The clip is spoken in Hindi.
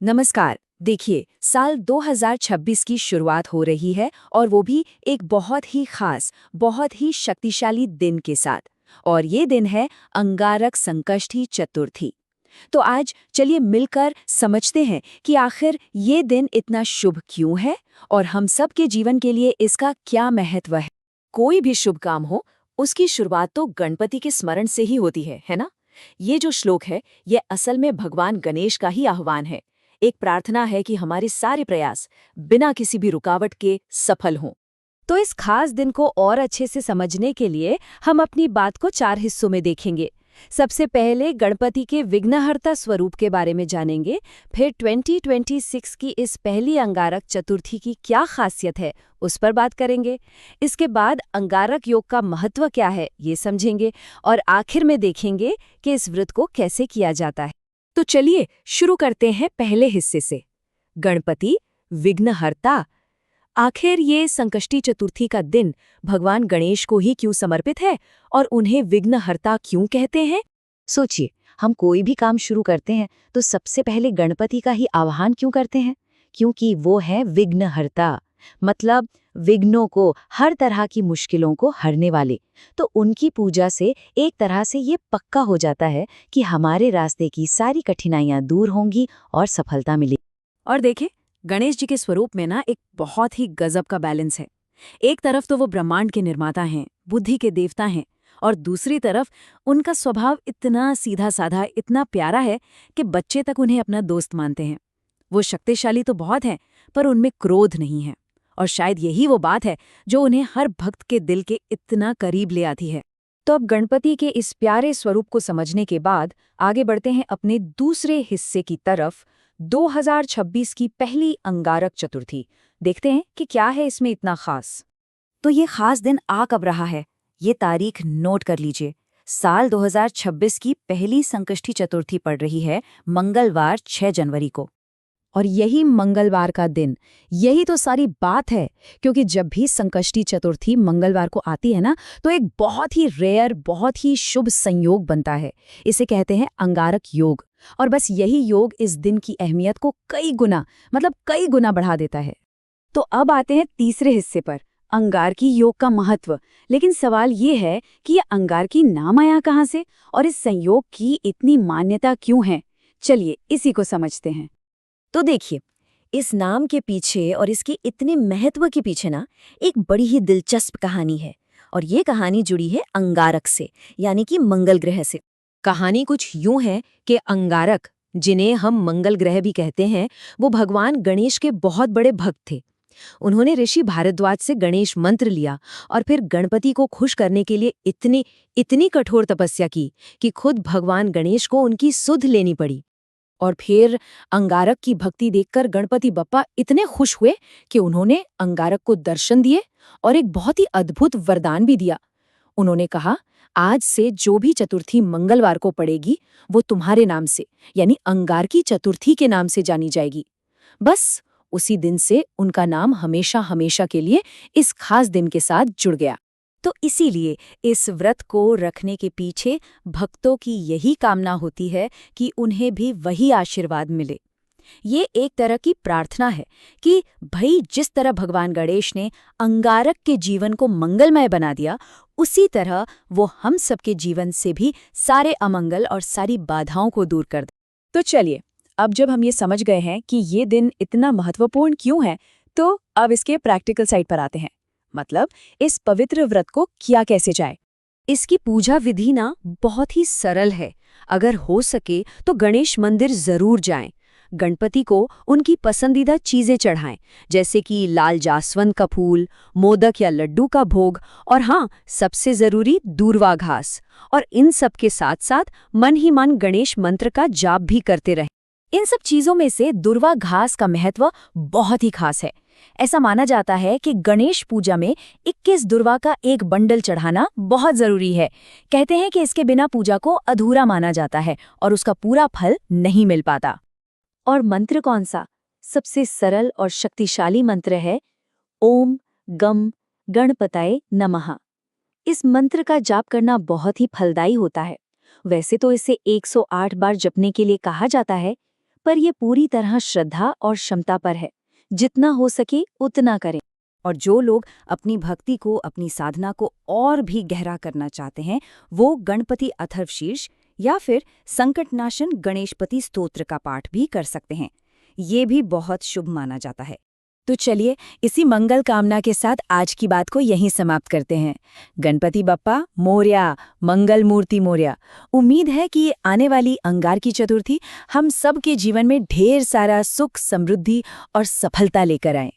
नमस्कार। देखिए, साल 2026 की शुरुआत हो रही है और वो भी एक बहुत ही खास, बहुत ही शक्तिशाली दिन के साथ। और ये दिन है अंगारक संकष्टी चतुर्थी। तो आज चलिए मिलकर समझते हैं कि आखिर ये दिन इतना शुभ क्यों है और हम सब के जीवन के लिए इसका क्या महत्व है। कोई भी शुभ काम हो, उसकी शुरुआत तो गणपति के स्मरण से ही होती है ना? ये जो श्लोक है, ये असल में भगवान गणेश का ही आह्वान है। एक प्रार्थना है कि हमारे सारे प्रयास बिना किसी भी रुकावट के सफल हों। तो इस खास दिन को और अच्छे से समझने के लिए हम अपनी बात को 4 हिस्सों में देखेंगे। सबसे पहले गणपति के विघ्नहर्ता स्वरूप के बारे में जानेंगे, फिर 2026 की इस पहली अंगारक चतुर्थी की क्या खासियत है, उस पर बात करेंगे। इसके बाद अंगारक योग का महत्व क्या है, ये समझेंगे और आखिर में देखेंगे कि इस व्रत को कैसे किया जाता है। तो चलिए शुरू करते हैं पहले हिस्से से। गणपति विघ्नहर्ता। आखिर ये संकष्टी चतुर्थी का दिन भगवान गणेश को ही क्यों समर्पित है और उन्हें विघ्नहर्ता क्यों कहते हैं? सोचिए, हम कोई भी काम शुरू करते हैं तो सबसे पहले गणपति का ही आह्वान क्यों करते हैं? क्योंकि वो है विघ्नहर्ता, मतलब विघ्नों को, हर तरह की मुश्किलों को हरने वाले। तो उनकी पूजा से एक तरह से ये पक्का हो जाता है कि हमारे रास्ते की सारी कठिनाइयां दूर होंगी और सफलता मिलेगी। और देखें, गणेश जी के स्वरूप में ना एक बहुत ही गजब का बैलेंस है। एक तरफ तो वो ब्रह्मांड के निर्माता हैं, बुद्धि के देवता हैं, और दूसरी तरफ उनका स्वभाव इतना सीधा साधा, इतना प्यारा है कि बच्चे तक उन्हें अपना दोस्त मानते हैं। वो शक्तिशाली तो बहुत हैं, पर उनमें क्रोध नहीं है। और शायद यही वो बात है जो उन्हें हर भक्त के दिल के इतना करीब ले आती है। तो अब गणपति के इस प्यारे स्वरूप को समझने के बाद आगे बढ़ते हैं अपने दूसरे हिस्से की तरफ। 2026 की पहली अंगारक चतुर्थी। देखते हैं कि क्या है इसमें इतना खास। तो ये खास दिन आ कब रहा है? ये तारीख नोट कर लीजिए। साल 2026 की पहली संकष्टी चतुर्थी पड़ रही है मंगलवार 6 जनवरी को। और यही मंगलवार का दिन, यही तो सारी बात है। क्योंकि जब भी संकष्टी चतुर्थी मंगलवार को आती है ना, तो एक बहुत ही रेयर, बहुत ही शुभ संयोग बनता है। इसे कहते हैं अंगारक योग। और बस यही योग इस दिन की अहमियत को कई गुना, मतलब कई गुना बढ़ा देता है। तो अब आते हैं तीसरे हिस्से पर, अंगारकी योग का महत्व। लेकिन सवाल ये है कि ये अंगारकी नाम आया कहाँ से और इस संयोग की इतनी मान्यता क्यों है? चलिए इसी को समझते हैं। तो देखिए, इस नाम के पीछे और इसके इतने महत्व के पीछे ना एक बड़ी ही दिलचस्प कहानी है। और ये कहानी जुड़ी है अंगारक से, यानी कि मंगल ग्रह से। कहानी कुछ यूं है कि अंगारक, जिन्हें हम मंगल ग्रह भी कहते हैं, वो भगवान गणेश के बहुत बड़े भक्त थे। उन्होंने ऋषि भारद्वाज से गणेश मंत्र लिया और फिर गणपति को खुश करने के लिए इतनी इतनी कठोर तपस्या की कि खुद भगवान गणेश को उनकी सुध लेनी पड़ी। और फिर अंगारक की भक्ति देखकर गणपति बप्पा इतने खुश हुए कि उन्होंने अंगारक को दर्शन दिए और एक बहुत ही अद्भुत वरदान भी दिया। उन्होंने कहा, आज से जो भी चतुर्थी मंगलवार को पड़ेगी, वो तुम्हारे नाम से, यानी अंगारकी चतुर्थी के नाम से जानी जाएगी। बस उसी दिन से उनका नाम हमेशा हमेशा के लिए इस खास दिन के साथ जुड़ गया। तो इसीलिए इस व्रत को रखने के पीछे भक्तों की यही कामना होती है कि उन्हें भी वही आशीर्वाद मिले। ये एक तरह की प्रार्थना है कि भाई, जिस तरह भगवान गणेश ने अंगारक के जीवन को मंगलमय बना दिया, उसी तरह वो हम सबके जीवन से भी सारे अमंगल और सारी बाधाओं को दूर कर दे। तो चलिए, अब जब हम ये समझ गए हैं कि ये दिन इतना महत्वपूर्ण क्यों है, तो अब इसके प्रैक्टिकल साइड पर आते हैं। मतलब इस पवित्र व्रत को किया कैसे जाए। इसकी पूजा विधि ना बहुत ही सरल है। अगर हो सके तो गणेश मंदिर जरूर जाएं। गणपति को उनकी पसंदीदा चीजें चढ़ाएं, जैसे कि लाल जासवंत का फूल, मोदक या लड्डू का भोग, और हाँ, सबसे जरूरी दूर्वा घास। और इन सब के साथ साथ मन ही मन गणेश मंत्र का जाप भी करते रहें। इन सब चीजों में से दूर्वा घास का महत्व बहुत ही खास है। ऐसा माना जाता है कि गणेश पूजा में 21 दूर्वा का एक बंडल चढ़ाना बहुत जरूरी है। कहते हैं कि इसके बिना पूजा को अधूरा माना जाता है और उसका पूरा फल नहीं मिल पाता। और मंत्र कौन सा? सबसे सरल और शक्तिशाली मंत्र है ओम गम गणपतये नमः। इस मंत्र का जाप करना बहुत ही फलदायी होता है। वैसे तो इसे 108 बार जपने के लिए कहा जाता है, पर ये पूरी तरह श्रद्धा और क्षमता पर है। जितना हो सके उतना करें। और जो लोग अपनी भक्ति को, अपनी साधना को और भी गहरा करना चाहते हैं, वो गणपति अथर्वशीर्ष या फिर संकटनाशन गणेशपति स्तोत्र का पाठ भी कर सकते हैं। ये भी बहुत शुभ माना जाता है। तो चलिए इसी मंगल कामना के साथ आज की बात को यहीं समाप्त करते हैं। गणपति बप्पा मोरया, मंगल मूर्ति मोरया। उम्मीद है कि ये आने वाली अंगार की चतुर्थी हम सब के जीवन में ढेर सारा सुख, समृद्धि और सफलता लेकर आए।